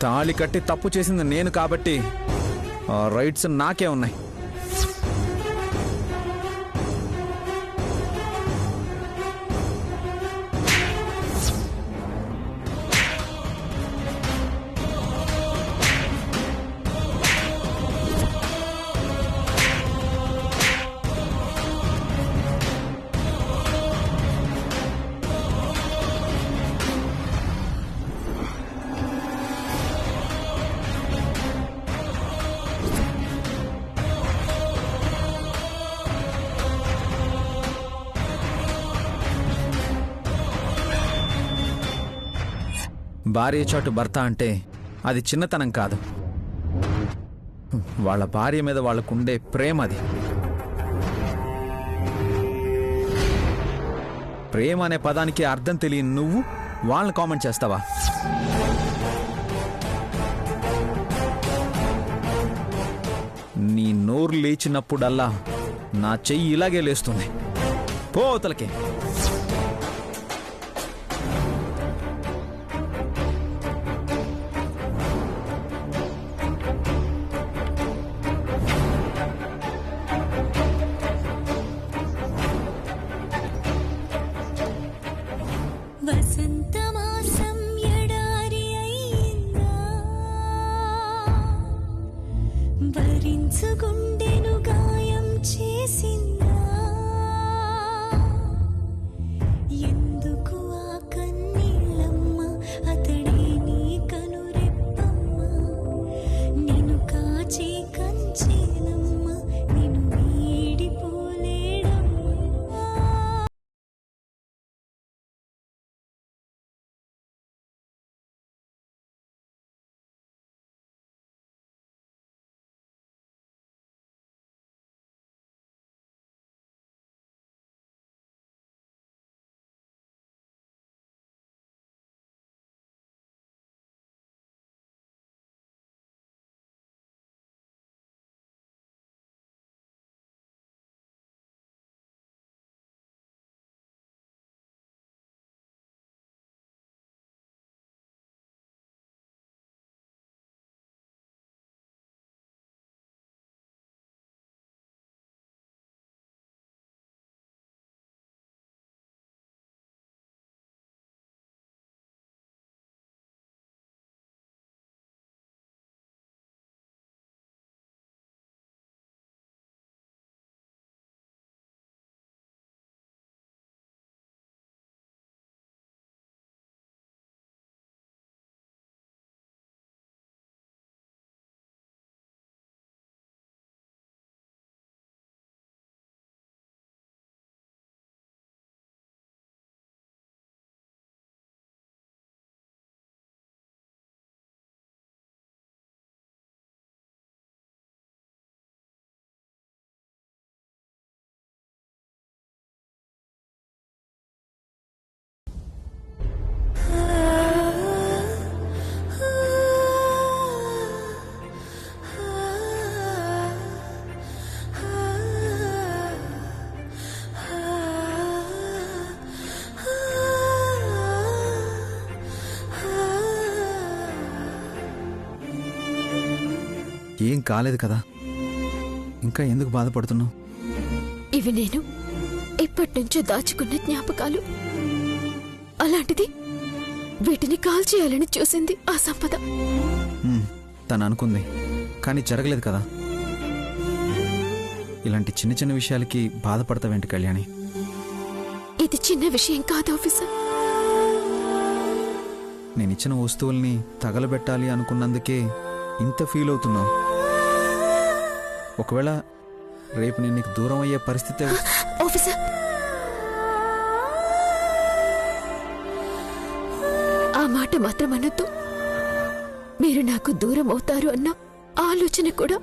తాళి కట్టి తప్పు చేసింది నేను కాబట్టి ఆ రైట్స్ నాకే ఉన్నాయి. భార్య చాటు భర్త అంటే అది చిన్నతనం కాదు. వాళ్ళ భార్య మీద వాళ్ళకుండే ప్రేమ అది. ప్రేమ అనే పదానికి అర్థం తెలియని నువ్వు వాళ్ళని కామెంట్ చేస్తావా? నీ నోరు లేచినప్పుడల్లా నా చెయ్యి ఇలాగే లేస్తుంది. పో అవతలకి. వసంతమాసం ఎడారి అయిందా, భరించుగుండెను గాయం చేసిందా, ఎందుకు ఆ కన్నీళ్ళమ్మ, అతడే నీ కనురెప్పమ్మ, నిన్ను కాచే కంచేనమ్మ, నిన్ను వీడిపోలేడమ్మ. ఏం కాలేదు కదా, ఇంకా ఎందుకు బాధపడుతున్నావు? ఇవి నేను ఇప్పటినుంచో దాచుకున్న జ్ఞాపకాలు. అలాంటిది వీటిని కాల్చేయాలని చూసింది ఆ సంపద. తను అనుకుంది, కానీ జరగలేదు కదా. ఇలాంటి చిన్న చిన్న విషయాలకి బాధపడతావేంటి కళ్యాణి? ఇది చిన్న విషయం కాదు ఆఫీసర్. నేనిచ్చిన వస్తువుల్ని తగలబెట్టాలి అనుకున్నందుకే ఇంత ఫీల్ అవుతున్నావు. ఒకవేళ రేపు నేను నీకు దూరం అయ్యే పరిస్థితి. ఆఫీసర్, ఆ మాట మాత్రం అనొద్దు. మీరు నాకు దూరం అవుతారు అన్న ఆలోచన కూడా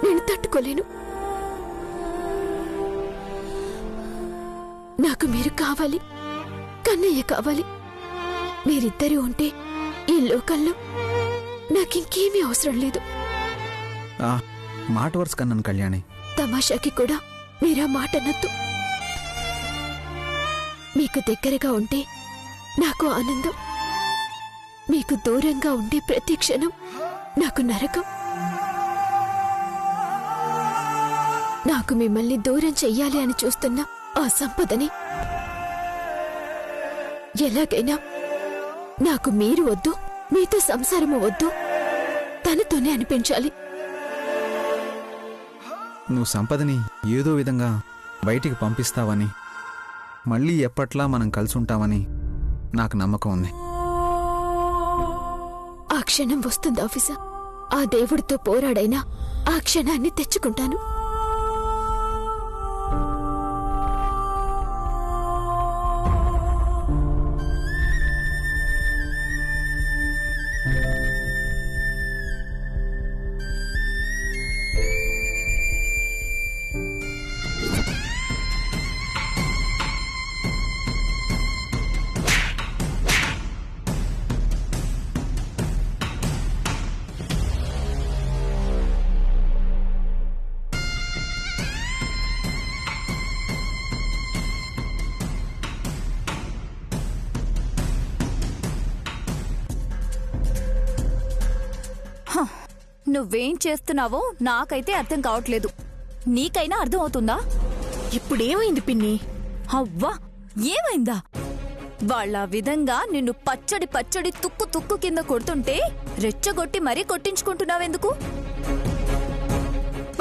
నేను తట్టుకోలేను. నాకు మీరు కావాలి, కన్నయ్య కావాలి. మీరిద్దరూ ఉంటే ఈ లోకంలో నాకింకేమీ అవసరం లేదు. మాట వరుస కన్నాను కళ్యాణి. తమాషాకి కూడా మీరా మాట అనొద్దు. మీకు దగ్గరగా ఉంటే నాకు ఆనందం, మీకు దూరంగా ఉండే ప్రతి క్షణం నాకు నరకం. నాకు మిమ్మల్ని దూరం చెయ్యాలి అని చూస్తున్న ఆ సంపదని ఎలాగైనా నాకు మీరు వద్దు, మీతో సంసారము వద్దు, తనతోనే అనిపించాలి. నువ్వు సంపదని ఏదో విధంగా బయటికి పంపిస్తావని, మళ్ళీ ఎప్పట్లా మనం కలిసుంటామని నాకు నమ్మకం ఉంది. ఆ క్షణం వస్తుంది ఆఫీసర్. ఆ దేవుడితో పోరాడైనా ఆ క్షణాన్ని తెచ్చుకుంటాను. నువ్వేం చేస్తున్నావో నాకైతే అర్థం కావట్లేదు. నీకైనా అర్థం అవుతుందా? ఇప్పుడేమైంది పిన్ని? అవ్వా, ఏమైందా? వాళ్ళ విధంగా నిన్ను పచ్చడి పచ్చడి తుక్కు తుక్కు కింద కొడుతుంటే రెచ్చగొట్టి మరీ కొట్టించుకుంటున్నావెందుకు?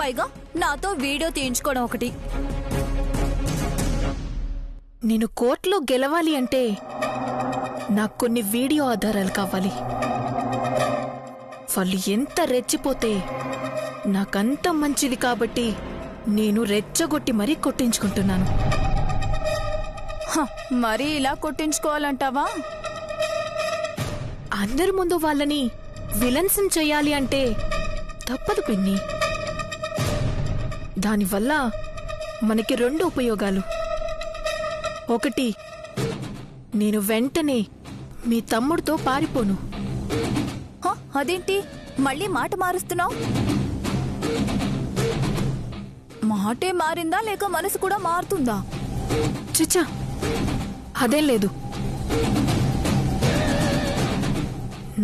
పైగా నాతో వీడియో తీయించుకోవడం ఒకటి. నేను కోర్టులో గెలవాలి అంటే నాకు కొన్ని వీడియో ఆధారాలు కావాలి. వాళ్ళు ఎంత రెచ్చిపోతే నాకంత మంచిది కాబట్టి నేను రెచ్చగొట్టి మరీ కొట్టించుకుంటున్నాను. మరీ ఇలా కొట్టించుకోవాలంటావా? అందరి ముందు వాళ్ళని విలన్స్ చేయాలి అంటే తప్పదు పిన్ని. దానివల్ల మనకి 2 ఉపయోగాలు. ఒకటి, నేను వెంటనే మీ తమ్ముడితో పారిపోను. అదేంటి మళ్ళీ మాట మారుస్తున్నావు? మాటే మారిందా లేక మనసు కూడా మారుతుందా? చిచ్చా, అదేం లేదు.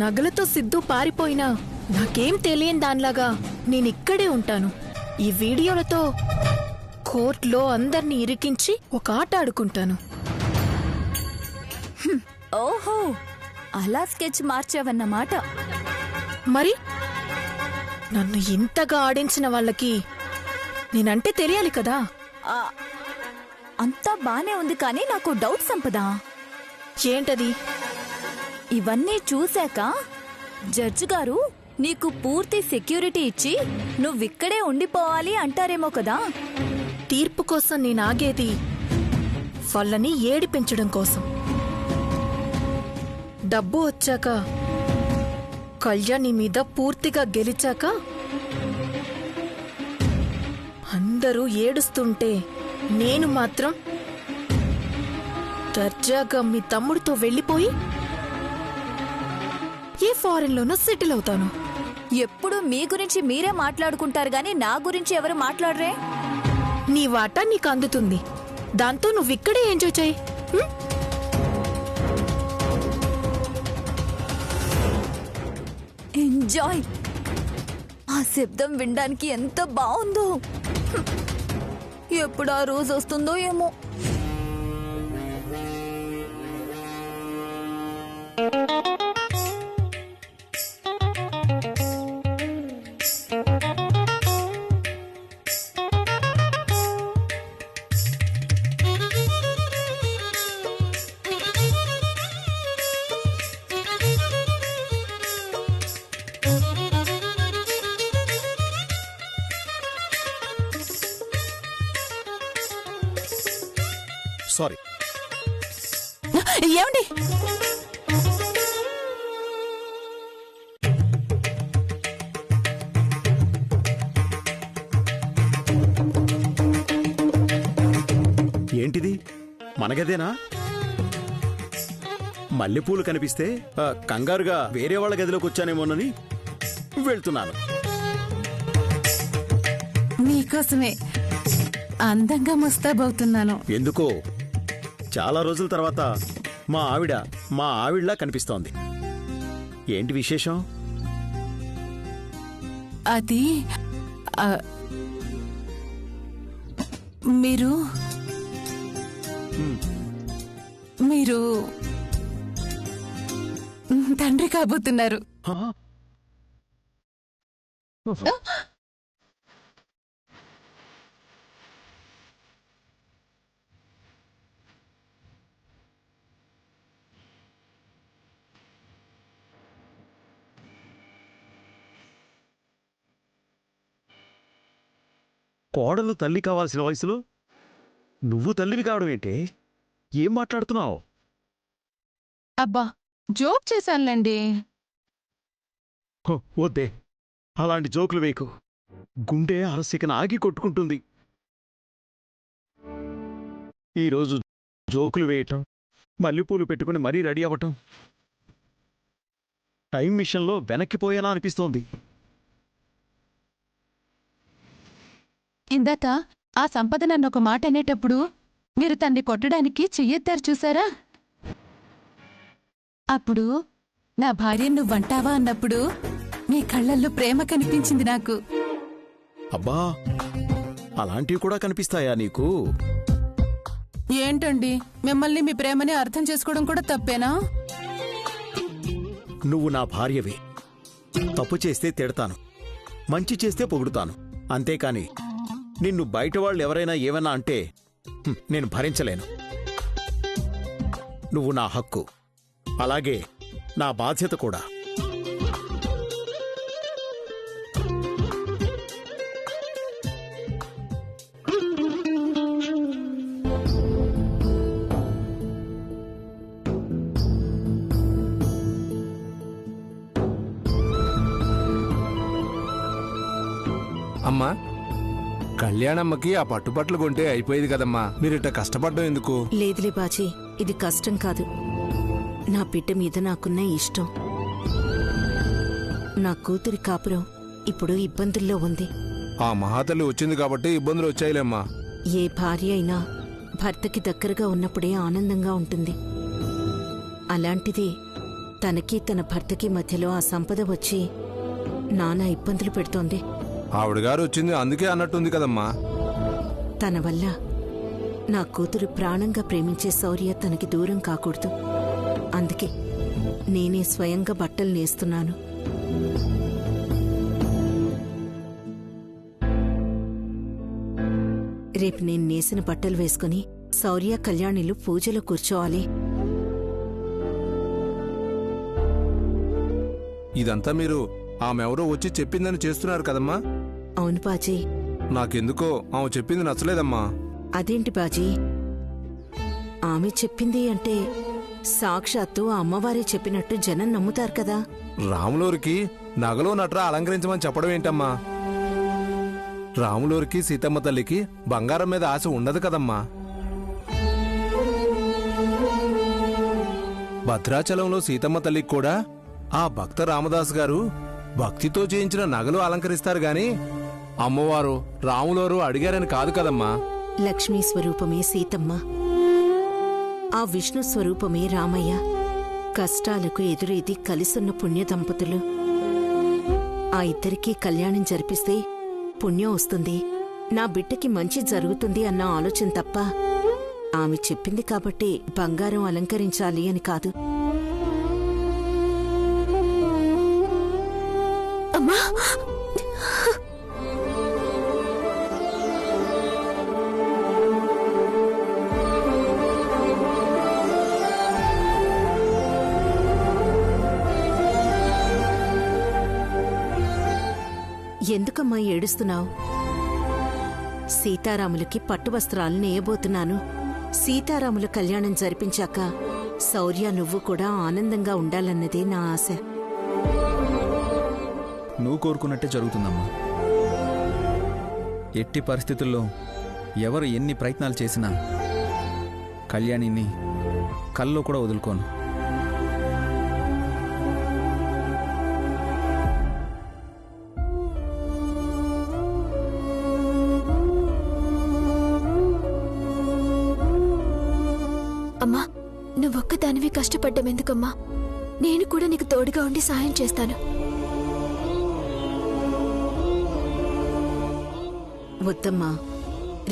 నగలతో సిద్ధు పారిపోయినా నాకేం తెలియని దానిలాగా నేనిక్కడే ఉంటాను. ఈ వీడియోలతో కోర్టులో అందర్నీ ఇరికించి ఒక ఆట ఆడుకుంటాను. ఓహో, అలా స్కెచ్ మార్చావన్నమాట. మరి నన్ను ఇంతగా ఆడించిన వాళ్ళకి నేనంటే తెలియాలి కదా. అంతా బానే ఉంది కానీ నాకు డౌట్ సంపదా. ఏంటది? ఇవన్నీ చూశాక జడ్జి గారు నీకు పూర్తి సెక్యూరిటీ ఇచ్చి నువ్విక్కడే ఉండిపోవాలి అంటారేమో కదా. తీర్పు కోసం నేను ఆగేది వాళ్ళని ఏడిపించడం కోసం. డబ్బు వచ్చాక, కళ్యాణి మీద పూర్తిగా గెలిచాక అందరూ ఏడుస్తుంటే నేను మాత్రం దర్జాగా మీ తమ్ముడితో వెళ్ళిపోయి ఏ ఫారెన్లోనో సెటిల్ అవుతాను. ఎప్పుడు మీ గురించి మీరే మాట్లాడుకుంటారు గాని నా గురించి ఎవరు మాట్లాడరే? నీ వాటా నీకు అందుతుంది. దాంతో నువ్విక్కడే ఎంజాయ్ చేయి. ఎంజాయ్? ఆ శబ్దం వినడానికి ఎంత బాగుందో. ఎప్పుడు ఆ రోజు వస్తుందో ఏమో. సారీ. ఏమండి? ఏంటిది? మనగదేనా? మల్లెపూలు కనిపిస్తే కంగారుగా వేరే వాళ్ళ గదిలోకి వచ్చానేమోనని వెళ్తున్నాను. మీకోసమే అందంగా ముస్తాబవుతున్నాను. ఎందుకో చాలా రోజుల తర్వాత మా ఆవిడలా కనిపిస్తోంది. ఏంటి విశేషం? అది ఆ, మీరు మీరు తండ్రి కాబోతున్నారు. కోడలు తల్లి కావాల్సిన వయసులో నువ్వు తల్లివి కావడం ఏంటి? ఏం మాట్లాడుతున్నావు? అబ్బా, జోక్ చేశానులేండి. వద్దే, అలాంటి జోకులు వేయకు. గుండె అరసికన ఆగి కొట్టుకుంటుంది. ఈరోజు జోకులు వేయటం, మల్లెపూలు పెట్టుకుని మరీ రెడీ అవ్వటం, టైం మిషన్లో వెనక్కిపోయేలా అనిపిస్తోంది. ఇందాక ఆ సంపద నన్ను ఒక మాట అనేటప్పుడు మీరు తన్ని కొట్టడానికి చెయ్యెత్తారు చూసారా? అప్పుడు నా భార్య నువ్వంటావా అన్నప్పుడు మీ కళ్ళల్లో ప్రేమ కనిపించింది నాకు. అబ్బా, అలాంటివి కూడా కనిపిస్తాయా నీకు? ఏంటండి, మిమ్మల్ని మీ ప్రేమని అర్థం చేసుకోవడం కూడా తప్పేనా? నువ్వు నా భార్యవే. తప్పు చేస్తే తిడతాను, మంచి చేస్తే పొగుడుతాను. అంతేకాని నిన్ను బయట వాళ్ళు ఎవరైనా ఏమైనా అంటే నేను భరించలేను. నువ్వు నా హక్కు, అలాగే నా బాధ్యత కూడా. అమ్మా, కళ్యాణమ్మకి ఆ పట్టుబట్టలు కొంటే అయిపోయేది కదమ్మా, మీరిట కష్టపడ్డం ఎందుకు? లేదులే బాజీ, ఇది కష్టం కాదు. నా బిడ్డ మీద నాకున్న ఇష్టం. నా కూతురి కాపురం ఇప్పుడు ఇబ్బందుల్లో ఉంది. ఆ మహాతల్లి వచ్చింది కాబట్టి ఇబ్బందులు వచ్చాయిలేమ్మా. ఏ భార్య అయినా భర్తకి దగ్గరగా ఉన్నప్పుడే ఆనందంగా ఉంటుంది. అలాంటిది తనకి తన భర్తకి మధ్యలో ఆ సంపద వచ్చి నానా ఇబ్బందులు పెడుతోంది. ఆవిడగారు వచ్చింది అందుకే అన్నట్టుంది కదమ్మా. తన వల్ల నా కూతురు ప్రాణంగా ప్రేమించే శౌర్య తనకి దూరం కాకూడదు. అందుకే నేనే స్వయంగా బట్టలు నేస్తున్నాను. రేపు నేను నేసిన బట్టలు వేసుకుని శౌర్య కళ్యాణిలు పూజలో కూర్చోవాలి. ఇదంతా మీరు ఆమెవరో వచ్చి చెప్పిందని చేస్తున్నారు కదమ్మా. అవును బాజీ. నాకెందుకో ఆమె చెప్పింది నచ్చలేదమ్మా. అదేంటి బాజీ, ఆమె చెప్పింది అంటే సాక్షాత్తు అమ్మవారే చెప్పినట్టు జనం నమ్ముతారు కదా. రాములూరికి నగలో నట్రా అలంకరించమని చెప్పడం ఏంటమ్మా? రాములూరికి సీతమ్మ తల్లికి బంగారం మీద ఆశ ఉండదు కదమ్మా. భద్రాచలంలో సీతమ్మ తల్లికి కూడా ఆ భక్త రామదాస్ గారు భక్తితో చేయించిన నగలు అలంకరిస్తారు గాని అమ్మవారు రాములోరు అడిగారని కాదు కదమ్మా. లక్ష్మీ స్వరూపమే సీతమ్మ, ఆ విష్ణు స్వరూపమే రామయ్య. కష్టాలకు ఎదురేది కలిసున్న పుణ్య దంపతులు. ఆ ఇద్దరికీ కళ్యాణం జరిపిస్తే పుణ్యం వస్తుంది, నా బిడ్డకి మంచి జరుగుతుంది అన్న ఆలోచన తప్ప ఆమె చెప్పింది కాబట్టి బంగారం అలంకరించాలి అని కాదు. అమ్మా, ఎందుకమ్మా ఏడుస్తున్నావు? సీతారాములకి పట్టు వస్త్రాలు నేయబోతున్నాను. సీతారాముల కళ్యాణం జరిపించాక శౌర్య నువ్వు కూడా ఆనందంగా ఉండాలన్నదే నా ఆశ. నువ్వు కోరుకున్నట్టే జరుగుతుందమ్మా. ఎట్టి పరిస్థితుల్లో ఎవరు ఎన్ని ప్రయత్నాలు చేసినా కళ్యాణిని కల్లో కూడా వదులుకోను. అమ్మా, నువ్వొక్కదానివి కష్టపడ్డం ఎందుకమ్మా? నేను కూడా నీకు తోడుగా ఉండి సాయం చేస్తాను. వద్దమ్మా,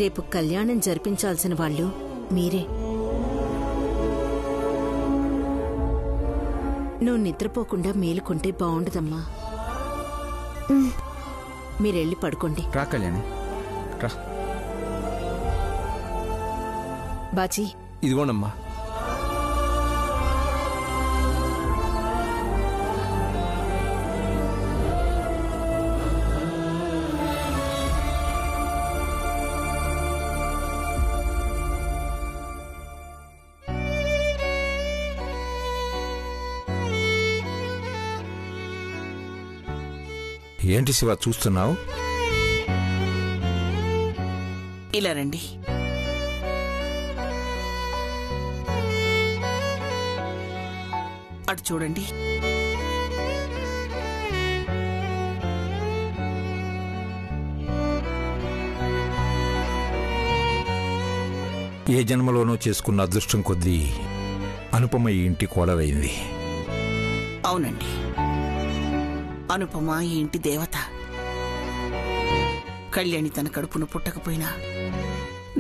రేపు కళ్యాణం జరిపించాల్సిన వాళ్ళు మీరే. నువ్వు నిద్రపోకుండా మేలుకుంటే బాగుండదమ్మా. మీరెళ్ళి పడుకోండి. రా కళ్యాణి, రా. బాజీ, ఇదిగోనమ్మా. ఏంటి శివ చూస్తున్నావు? ఇలా రండి. అటు చూడండి. ఏ జన్మలోనో చేసుకున్న అదృష్టం కొద్దీ అనుపమ ఈ ఇంటి కోడలైంది. అవునండి, అనుపమ ఈ ఇంటి దేవత. కళ్యాణి తన కడుపును పుట్టకపోయినా,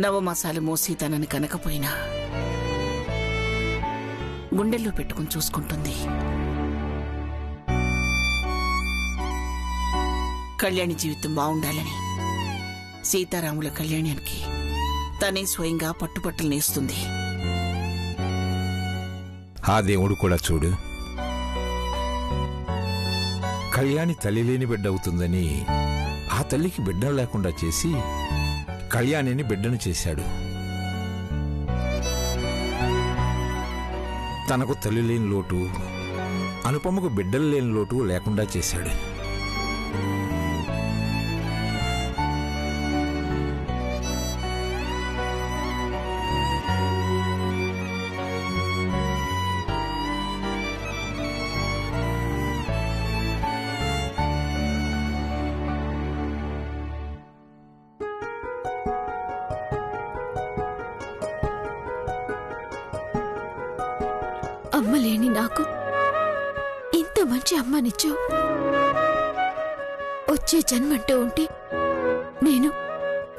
నవమాసాలు మోసి తనని కనకపోయినా గుండెల్లో పెట్టుకుని చూసుకుంటుంది. కళ్యాణి జీవితం బాగుండాలని సీతారాముల కళ్యాణానికి తనే స్వయంగా పట్టుబట్టలు నేస్తుంది. ఆ దేవుడు కూడా చూడు, కళ్యాణి తల్లి లేని బిడ్డ అవుతుందని ఆ తల్లికి బిడ్డను లేకుండా చేసి కళ్యాణిని బిడ్డను చేశాడు. తనకు తల్లి లేని లోటు, అనుపమకు బిడ్డలు లేని లోటు లేకుండా చేశాడు. అమ్మ లేని నాకు ఇంత మంచి అమ్మనిచ్చావు. వచ్చే జన్మంటూ ఉంటే నేను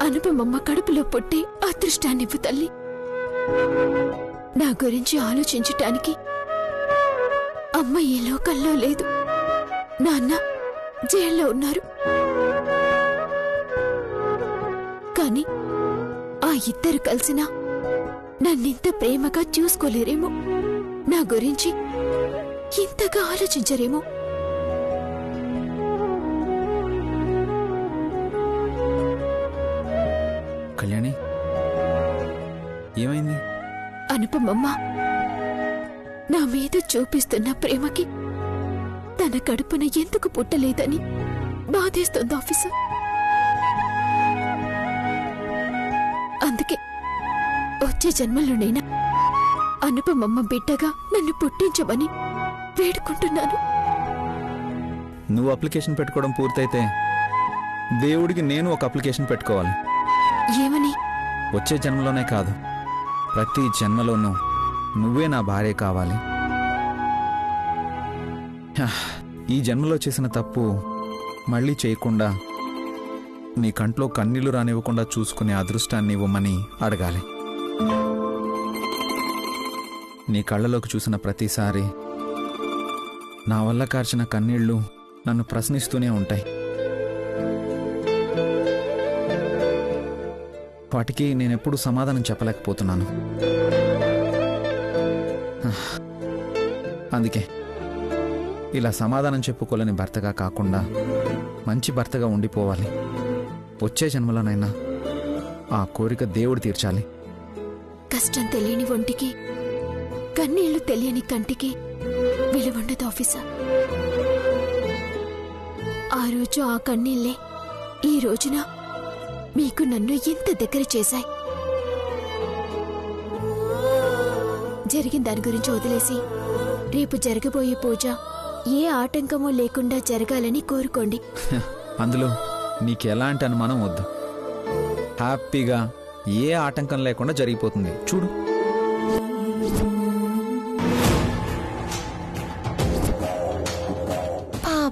అనుపమమ్మ కడుపులో పుట్టి అదృష్టాన్నివ్వు తల్లి. నా గురించి ఆలోచించటానికి అమ్మ ఈ లోకంలో లేదు. నాన్న జైల్లో ఉన్నారు. కాని ఆ ఇద్దరు కలిసినా నన్నింత ప్రేమగా చూసుకోలేరేమో, నా గురించి ఇంతగా ఆలోచించరేమో. కళ్యాణి, ఏమైంది? అనుపమమ్మ నా మీద చూపిస్తున్న ప్రేమకి తన కడుపున ఎందుకు పుట్టలేదని బాధేస్తుంది ఆఫీసర్. అందుకే వచ్చే జన్మలోనైనా అనుపమమ్మ బిడ్డగా నన్ను పుట్టించమని వేడుకుంటున్నాను. నువ్వు అప్లికేషన్ పెట్టుకోవడం పూర్తయితే దేవుడికి నేను ఒక అప్లికేషన్ పెట్టుకోవాలి. ఏమని? వచ్చే జన్మలోనే కాదు, ప్రతి జన్మలోనూ నువ్వే నా భార్య కావాలి. ఈ జన్మలో చేసిన తప్పు మళ్ళీ చేయకుండా నీ కంట్లో కన్నీళ్లు రానివ్వకుండా చూసుకునే అదృష్టాన్ని ఇవ్వమని అడగాలి. నీ కళ్ళలోకి చూసిన ప్రతిసారి నా వల్ల కార్చిన కన్నీళ్లు నన్ను ప్రశ్నిస్తూనే ఉంటాయి. వాటికి నేనెప్పుడు సమాధానం చెప్పలేకపోతున్నాను. అందుకే ఇలా సమాధానం చెప్పుకోలేని భర్తగా కాకుండా మంచి భర్తగా ఉండిపోవాలి. వచ్చే జన్మలోనైనా ఆ కోరిక దేవుడు తీర్చాలి. కష్టం తెలియని ఒంటికి, కన్నీళ్లు తెలియని కంటికి విలువండదు ఆఫీసర్. ఆ రోజు ఆ కన్నీళ్లే ఈ రోజున మీకు నన్ను ఇంత దగ్గర చేశాయి. జరిగిన దాని గురించి వదిలేసి రేపు జరగబోయే పూజ ఏ ఆటంకమూ లేకుండా జరగాలని కోరుకోండి. అందులో నీకెలాంటి అనుమానం వద్దు. హ్యాపీగా ఏ ఆటంకం లేకుండా జరిగిపోతుంది. చూడు.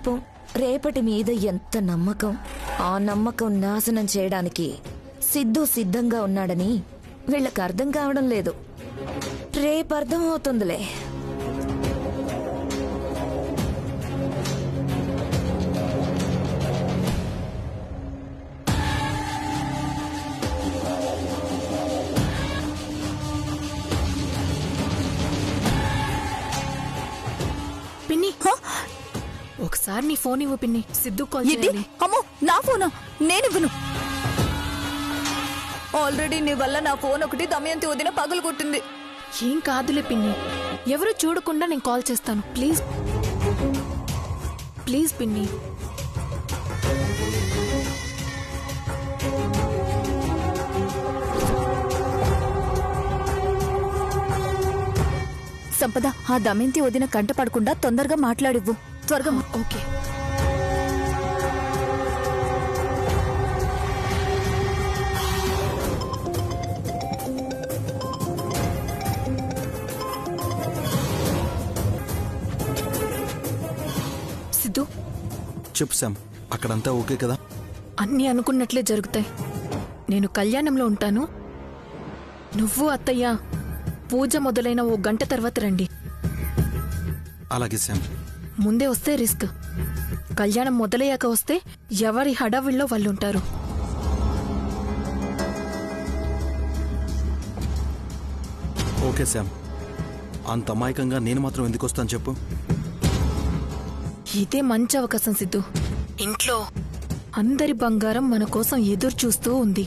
పాపం రేపటి మీద ఎంత నమ్మకం. ఆ నమ్మకం నాశనం చేయడానికి సిద్ధు సిద్ధంగా ఉన్నాడని వీళ్ళకి అర్థం కావడం లేదు. రేపు అర్థం అవుతుందిలే. పిన్ని ఒకసారి నీ ఫోన్ ఇవ్వు పిన్ని, సిద్ధు కాల్ చేయాలి. అమ్మో, నా ఫోనా? నేనివ్వను. ఆల్రెడీ నీ వల్ల నా ఫోన్ ఒకటి దమయంతి వదిన పగులు కొట్టింది. ఏం కాదులే పిన్ని, ఎవరు చూడకుండా నేను కాల్ చేస్తాను. ప్లీజ్ ప్లీజ్ పిన్ని. సంపద, ఆ దమయంతి వదిన కంట పడకుండా తొందరగా మాట్లాడివ్వు. త్వరగా. ఓకే. సిద్ధు, చెప్పు శామ్, అక్కడంతా ఓకే కదా? అన్నీ అనుకున్నట్లే జరుగుతాయి. నేను కళ్యాణంలో ఉంటాను. నువ్వు అత్తయ్య పూజ మొదలైన 1 గంట తర్వాత రండి. అలాగే శామ్. ముందే వస్తే రిస్క్. కళ్యాణం మొదలయ్యాక వస్తే ఎవరి హడావిల్లో వాళ్ళుంటారు. Okay Sam. అంత అమాయకంగా నేను మాత్రం ఎందుకు వస్తాను చెప్పు? ఇదే మంచి అవకాశం సిద్ధు. ఇంట్లో అందరి బంగారం మన కోసం ఎదురు చూస్తూ ఉంది.